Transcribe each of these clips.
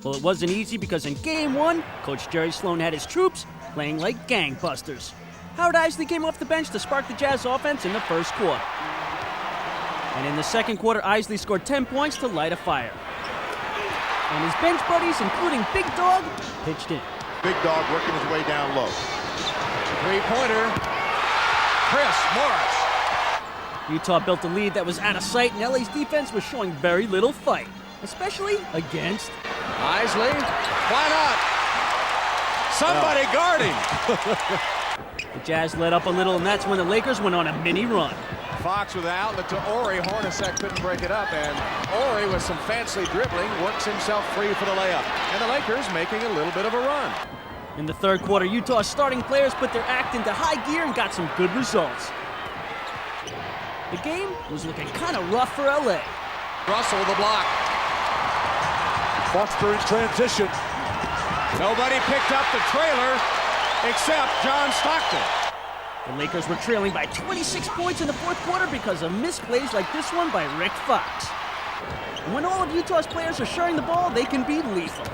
Well, it wasn't easy because in Game 1, Coach Jerry Sloan had his troops playing like gangbusters. Howard Isley came off the bench to spark the Jazz offense in the first quarter. And in the second quarter, Isley scored 10 points to light a fire. And his bench buddies, including Big Dog, pitched in. Big Dog working his way down low. Three-pointer. Chris Morris. Utah built a lead that was out of sight, and LA's defense was showing very little fight, especially against Isley. Why not? Somebody guard him. The Jazz let up a little, and that's when the Lakers went on a mini run. Fox with the outlet to Ori. Hornacek couldn't break it up, and Ori with some fancy dribbling works himself free for the layup. And the Lakers making a little bit of a run. In the third quarter, Utah's starting players put their act into high gear and got some good results. The game was looking kind of rough for LA. Russell the block. Foster in transition. Nobody picked up the trailer except John Stockton. The Lakers were trailing by 26 points in the fourth quarter because of missed plays like this one by Rick Fox. And when all of Utah's players are sharing the ball, they can be lethal.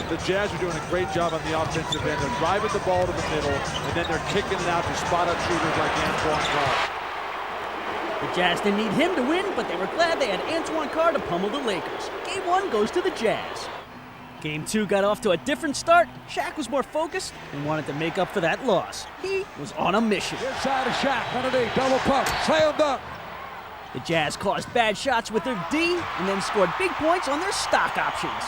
The Jazz are doing a great job on the offensive end. They're driving the ball to the middle, and then they're kicking it out to spot-up shooters like Antoine Carr. The Jazz didn't need him to win, but they were glad they had Antoine Carr to pummel the Lakers. Game 1 goes to the Jazz. Game 2 got off to a different start. Shaq was more focused and wanted to make up for that loss. He was on a mission. Inside of Shaq, underneath, double pump, slam dunk. The Jazz caused bad shots with their D and then scored big points on their stock options.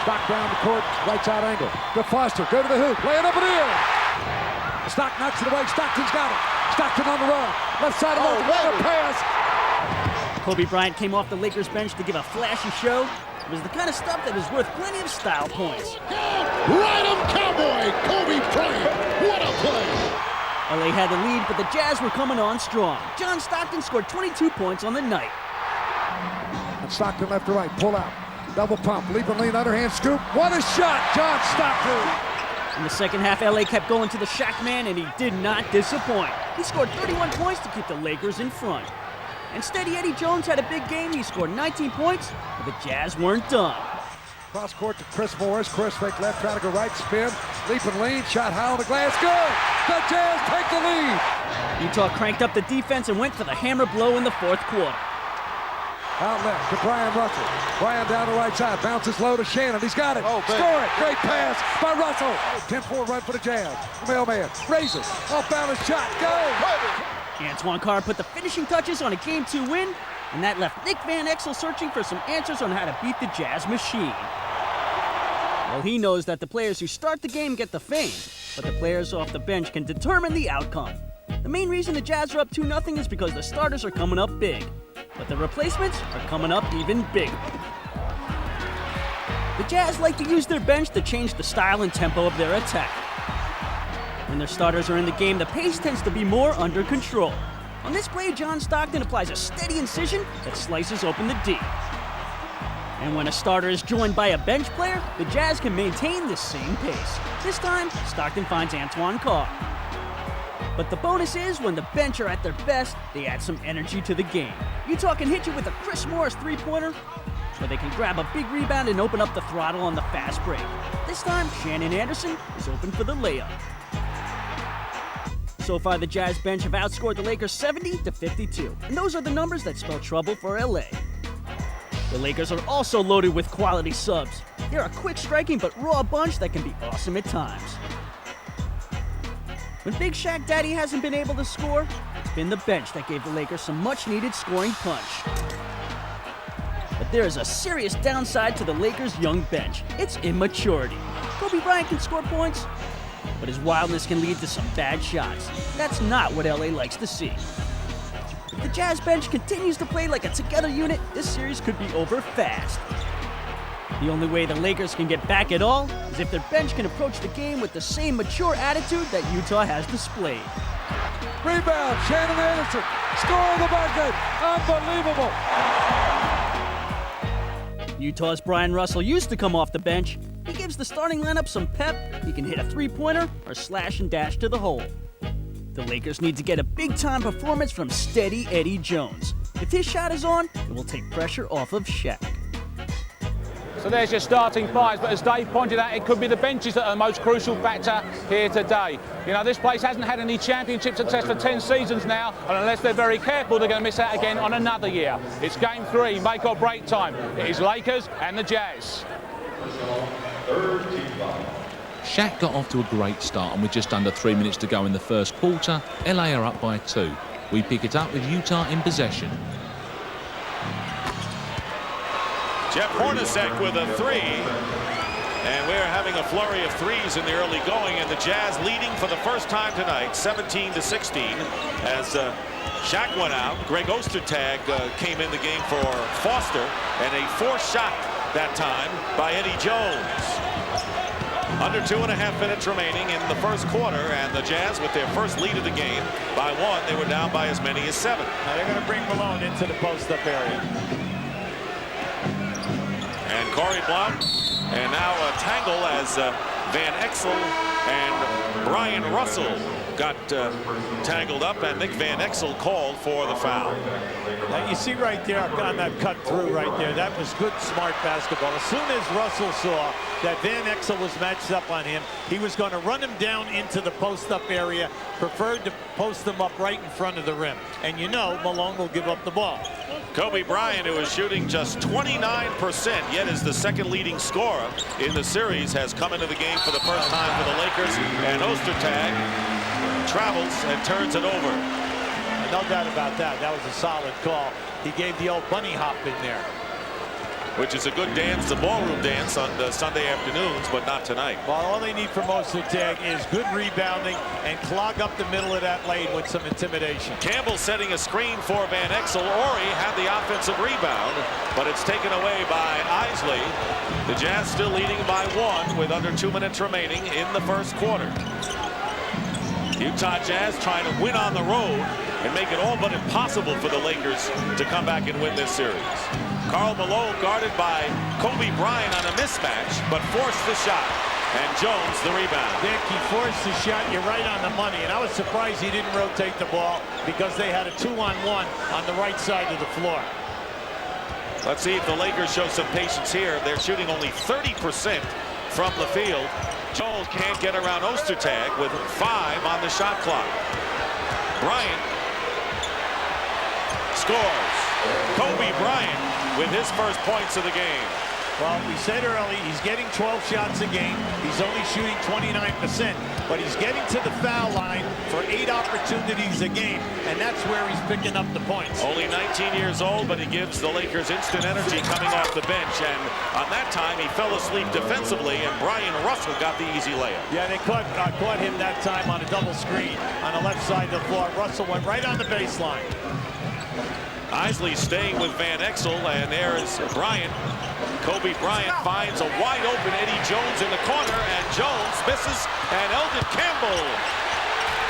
Stock down the court, right side angle. To Foster, go to the hoop, lay it up in the air. Stock knocks it away, Stockton's got it. Stockton on the run, left side of the what a pass. Kobe Bryant came off the Lakers bench to give a flashy show. It was the kind of stuff that is worth plenty of style points. Ride 'em, cowboy! Kobe Bryant! What a play! LA had the lead, but the Jazz were coming on strong. John Stockton scored 22 points on the night. And Stockton left to right, pull out. Double pump, leap and lean, underhand scoop. What a shot, John Stockton! In the second half, LA kept going to the Shaq man, and he did not disappoint. He scored 31 points to keep the Lakers in front. And Steady Eddie Jones had a big game. He scored 19 points, but the Jazz weren't done. Cross court to Chris Morris. Chris fake left, trying to go right, spin. Leap and lean, shot high on the glass. Good! The Jazz take the lead! Utah cranked up the defense and went for the hammer blow in the fourth quarter. Out left to Brian Russell. Brian down the right side, bounces low to Shannon. He's got it. Oh, score it. Great pass by Russell. 10-4 run for the Jazz. The mailman raises. Off balance shot. Go! Antoine Carr put the finishing touches on a Game 2 win, and that left Nick Van Exel searching for some answers on how to beat the Jazz machine. Well, he knows that the players who start the game get the fame, but the players off the bench can determine the outcome. The main reason the Jazz are up 2-0 is because the starters are coming up big, but the replacements are coming up even bigger. The Jazz like to use their bench to change the style and tempo of their attack. When their starters are in the game, the pace tends to be more under control. On this play, John Stockton applies a steady incision that slices open the D. And when a starter is joined by a bench player, the Jazz can maintain the same pace. This time, Stockton finds Antoine Carr. But the bonus is, when the bench are at their best, they add some energy to the game. Utah can hit you with a Chris Morris three-pointer, or they can grab a big rebound and open up the throttle on the fast break. This time, Shannon Anderson is open for the layup. So far, the Jazz bench have outscored the Lakers 70-52, and those are the numbers that spell trouble for LA. The Lakers are also loaded with quality subs. They're a quick striking but raw bunch that can be awesome at times. When Big Shaq Daddy hasn't been able to score, it's been the bench that gave the Lakers some much-needed scoring punch. But there is a serious downside to the Lakers' young bench. It's immaturity. Kobe Bryant can score points, but his wildness can lead to some bad shots. That's not what LA likes to see. If the Jazz bench continues to play like a together unit, this series could be over fast. The only way the Lakers can get back at all is if their bench can approach the game with the same mature attitude that Utah has displayed. Rebound, Shannon Anderson. Score the bucket. Unbelievable. Utah's Brian Russell used to come off the bench. He gives the starting lineup some pep. He can hit a three-pointer or slash and dash to the hole. The Lakers need to get a big-time performance from Steady Eddie Jones. If his shot is on, it will take pressure off of Shaq. So there's your starting fives, but as Dave pointed out, it could be the benches that are the most crucial factor here today. You know, this place hasn't had any championship success for 10 seasons now, and unless they're very careful, they're going to miss out again on another year. It's game 3, make or break time. It is Lakers and the Jazz. Shaq got off to a great start, and with just under 3 minutes to go in the first quarter, LA are up by 2. We pick it up with Utah in possession. Jeff Hornacek with a 3, and we're having a flurry of threes in the early going, and the Jazz leading for the first time tonight, 17-16, as Shaq went out. Greg Ostertag came in the game for Foster, and a forced shot that time by Eddie Jones. Under 2.5 minutes remaining in the first quarter, and the Jazz with their first lead of the game by 1. They were down by as many as 7. Now they're going to bring Malone into the post-up area. And Corey Blount, and now a tangle as Van Exel and Brian Russell got tangled up, and Nick Van Exel called for the foul. Now you see right there on that cut through right there, that was good, smart basketball. As soon as Russell saw that Van Exel was matched up on him, he was going to run him down into the post-up area, preferred to post him up right in front of the rim. And you know Malone will give up the ball. Kobe Bryant, who is shooting just 29%, yet is the second leading scorer in the series, has come into the game for the first time for the Lakers, and Ostertag travels and turns it over. No doubt about that. That was a solid call. He gave the old bunny hop in there. Which is a good dance, the ballroom dance on the Sunday afternoons, but not tonight. Well, all they need from Ostertag is good rebounding and clog up the middle of that lane with some intimidation. Campbell setting a screen for Van Exel. Ori had the offensive rebound, but it's taken away by Isley. The Jazz still leading by 1 with under 2 minutes remaining in the first quarter. Utah Jazz trying to win on the road and make it all but impossible for the Lakers to come back and win this series. Karl Malone guarded by Kobe Bryant on a mismatch, but forced the shot. And Jones the rebound. Dick, he forced the shot. You're right on the money. And I was surprised he didn't rotate the ball because they had a 2-on-1 on the right side of the floor. Let's see if the Lakers show some patience here. They're shooting only 30% from the field. Jones can't get around Ostertag with 5 on the shot clock. Bryant scores. Kobe Bryant with his first points of the game. Well, we said early, he's getting 12 shots a game. He's only shooting 29%, but he's getting to the foul line for 8 opportunities a game, and that's where he's picking up the points. Only 19 years old, but he gives the Lakers instant energy coming off the bench, and on that time he fell asleep defensively, and Brian Russell got the easy layup. Yeah, they caught him that time on a double screen on the left side of the floor. Russell went right on the baseline. Isley staying with Van Exel, and there is Bryant. Kobe Bryant finds a wide open Eddie Jones in the corner, and Jones misses, and Eldon Campbell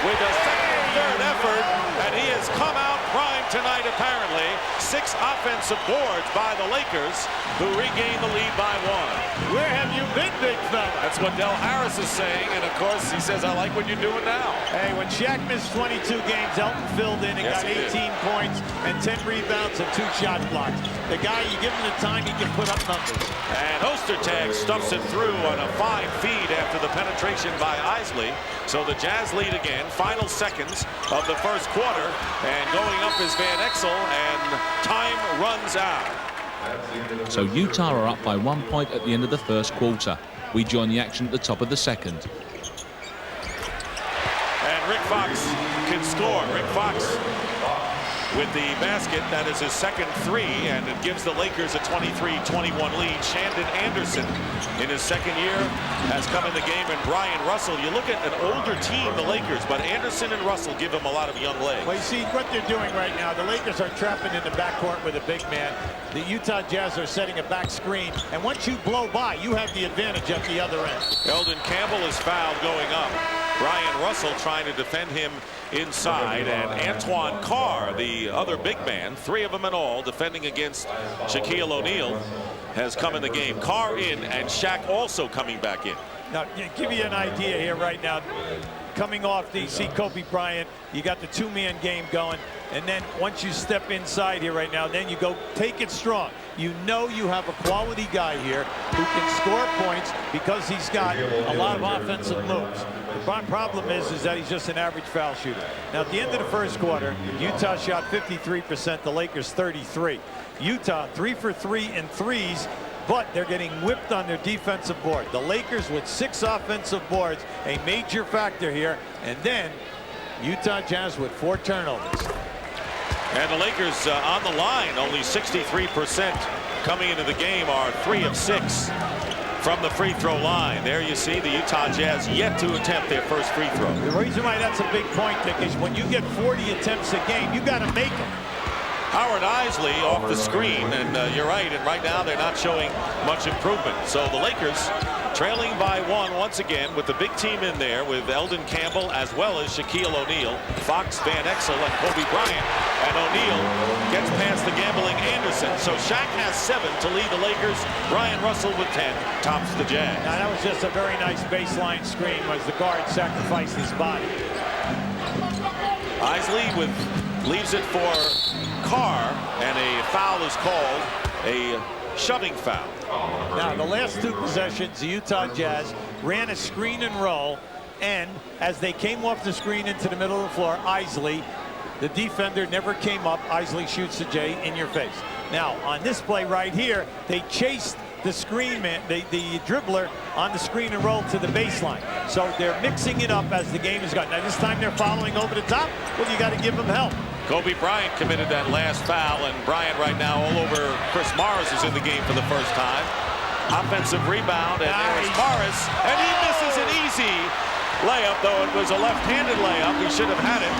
with a second and third effort, and he has come out primed tonight apparently. 6 offensive boards by the Lakers, who regain the lead by 1. Where have you been, big fella? That's what Del Harris is saying, and of course he says, I like what you're doing now. Hey, when Shaq missed 22 games, Elton filled in and got 18 points and 10 rebounds and 2 shot blocks. The guy, you give him the time, he can put up numbers. And Ostertag stuffs it through on a 5 feed after the penetration by Isley. So the Jazz lead again, final seconds of the first quarter, and going up is Van Exel, and time runs out. So Utah are up by 1 point at the end of the first quarter. We join the action at the top of the second. And Rick Fox can score. Rick Fox with the basket. That is his second 3, and it gives the Lakers a 23-21 lead. Shandon Anderson in his second year has come in the game, and Brian Russell. You look at an older team, the Lakers, but Anderson and Russell give them a lot of young legs. Well, you see what they're doing right now. The Lakers are trapping in the backcourt with a big man. The Utah Jazz are setting a back screen, and once you blow by, you have the advantage at the other end. Eldon Campbell is fouled going up. Brian Russell trying to defend him inside, and Antoine Carr, the other big man, 3 of them in all, defending against Shaquille O'Neal, has come in the game. Carr in, and Shaq also coming back in. Now, to give you an idea here right now, coming off, you see Kobe Bryant. You got the two-man game going. And then once you step inside here right now, then you go take it strong. You know you have a quality guy here who can score points because he's got a lot of offensive moves. The problem is that he's just an average foul shooter. Now, at the end of the first quarter, Utah shot 53%, the Lakers 33%. Utah 3 for 3 in threes, but they're getting whipped on their defensive board. The Lakers with 6 offensive boards, a major factor here. And then Utah Jazz with 4 turnovers. And the Lakers on the line, only 63% coming into the game are 3 of 6 from the free throw line. There you see the Utah Jazz yet to attempt their first free throw. The reason why that's a big point, Dick, is when you get 40 attempts a game, you got to make them. Howard Isley off the screen, and you're right, and right now they're not showing much improvement. So the Lakers trailing by 1 once again with the big team in there with Eldon Campbell as well as Shaquille O'Neal, Fox, Van Exel, and Kobe Bryant. And O'Neal gets past the gambling Anderson. So Shaq has 7 to lead the Lakers. Brian Russell with 10 tops the Jazz. Now that was just a very nice baseline screen as the guard sacrificed his body. Isley leaves it for Carr, and a foul is called, a shoving foul. Now, the last 2 possessions, the Utah Jazz ran a screen and roll, and as they came off the screen into the middle of the floor, Isley, the defender, never came up. Isley shoots the J in your face. Now, on this play right here, they chased the screen man, the dribbler on the screen and roll to the baseline. So they're mixing it up as the game is going. Now, this time they're following over the top. Well, you got to give them help. Kobe Bryant committed that last foul, and Bryant right now all over Chris Morris is in the game for the first time. Offensive rebound, and there's Morris, and he misses an easy layup, though it was a left-handed layup. He should have had it.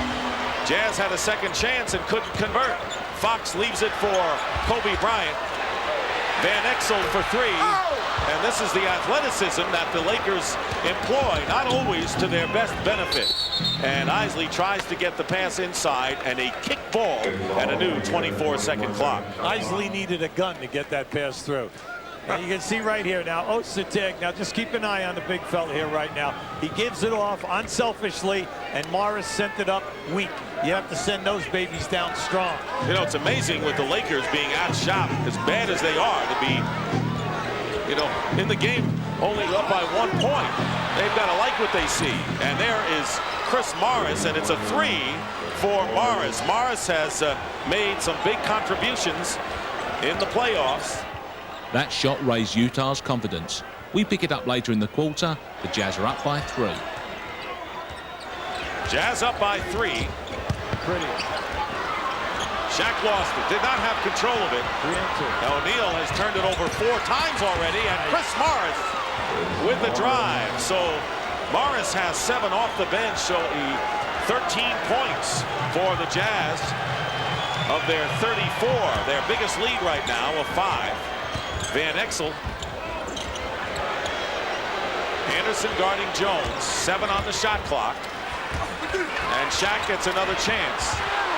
Jazz had a second chance and couldn't convert. Fox leaves it for Kobe Bryant. Van Exel for 3. And this is the athleticism that the Lakers employ, not always to their best benefit. And Isley tries to get the pass inside, and a kick ball and a new 24-second clock. Isley needed a gun to get that pass through. And you can see right here now, Osatig. Now just keep an eye on the big fella here right now. He gives it off unselfishly, and Morris sent it up weak. You have to send those babies down strong. You know, it's amazing with the Lakers being outshot as bad as they are to be, you know, in the game only up by 1 point. They've got to like what they see. And there is Chris Morris, and it's a 3 for Morris. Morris has made some big contributions in the playoffs. That shot raised Utah's confidence. We pick it up later in the quarter. The Jazz are up by 3. Jazz up by 3. Pretty. Shaq lost it, did not have control of it. O'Neal has turned it over 4 times already, and Chris Morris with the drive. So Morris has 7 off the bench, so 13 points for the Jazz of their 34, their biggest lead right now of 5. Van Exel. Anderson guarding Jones. 7 on the shot clock. And Shaq gets another chance.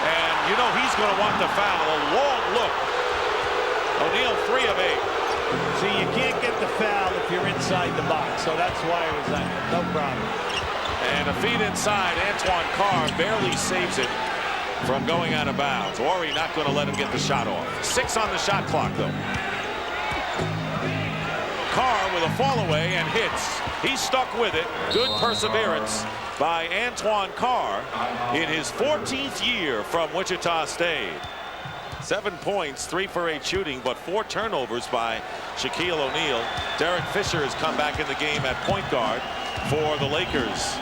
And you know he's going to want the foul. A long look. O'Neal 3 of 8. See, you can't get the foul if you're inside the box. So that's why it was that. No problem. And a feed inside. Antoine Carr barely saves it from going out of bounds. Horry not going to let him get the shot off. 6 on the shot clock, though. Carr with a fall away and hits. He's stuck with it. Good perseverance by Antoine Carr in his 14th year from Wichita State. 7 points, 3 for 8 shooting, but 4 turnovers by Shaquille O'Neal. Derek Fisher has come back in the game at point guard for the Lakers.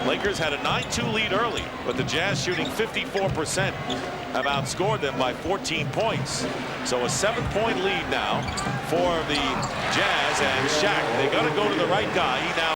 Lakers had a 9-2 lead early, but the Jazz, shooting 54%, have outscored them by 14 points. So a 7-point lead now for the Jazz, and Shaq, they got to go to the right guy. He now